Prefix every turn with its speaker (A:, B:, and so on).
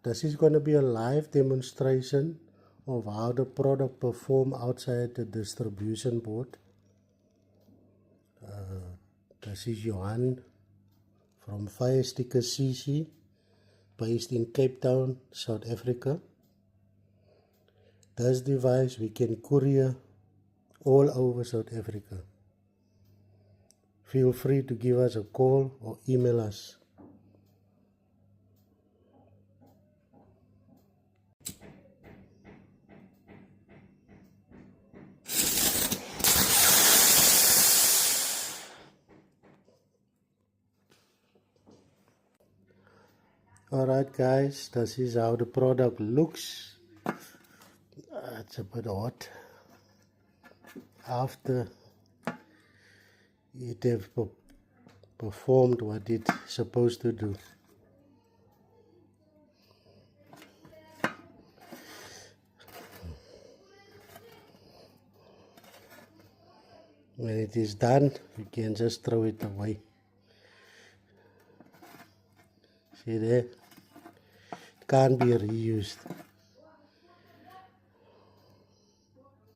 A: This is going to be a live demonstration of how the product performs outside the distribution board. This is Johan from Fire Sticker CC, based in Cape Town, South Africa. This device we can courier all over South Africa. Feel free to give us a call or email us. Alright guys, this is how the product looks. It's a bit hot after it have performed what it's supposed to do. When it is done, you can just throw it away. See there? It can't be reused.